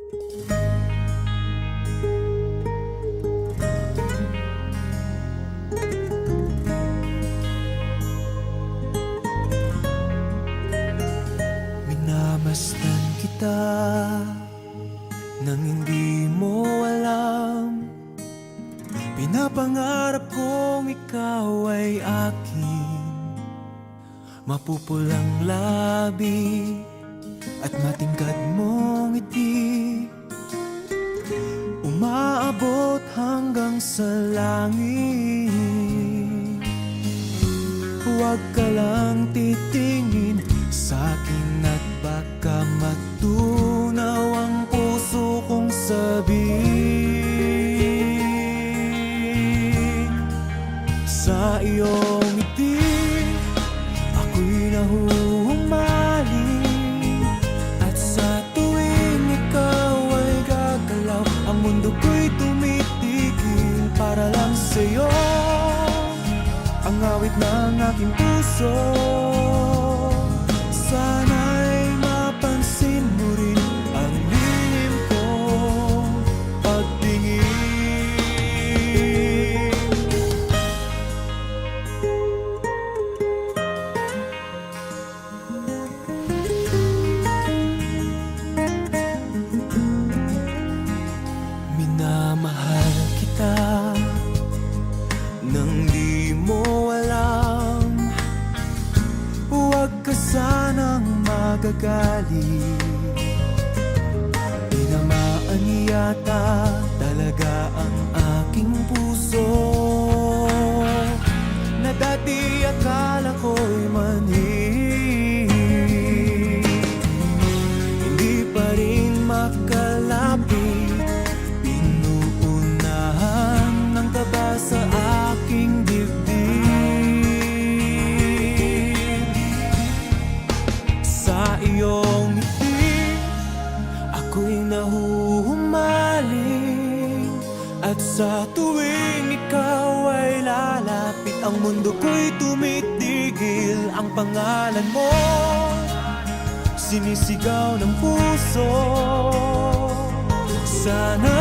Minabastan kita nang hindi mo alam. Pinapangarap kong ikaw ay akin. Mapupulang labi at matingkad mong ngiti, umaabot hanggang sa langit. Huwag ka lang titingin sa'kin at baka matunaw ang puso kong sabihin. Sa iyong ngiti ako'y nahuhumaling, at sa tuwing ikaw ay gagalaw, ang mundo ko'y tumitigil para lang sa'yo. Ang awit ng aking puso, sana'y mapansin mo rin ang lihim kong pagtingin. Minamahal kita nang di mo alam. Huwag ka sanang magagalit, tinamaan yata talaga ang aking puso, na dati akala ko'y manhid. Hindi pa rin makalapit, pinuunahan ng kaba sa aking dibdib. Sa iyong ngiti ako'y nahuhumaling, at sa tuwing ikaw ay lalapit, ang mundo ko'y tumitigil. Ang pangalan mo sinisigaw ng puso, sana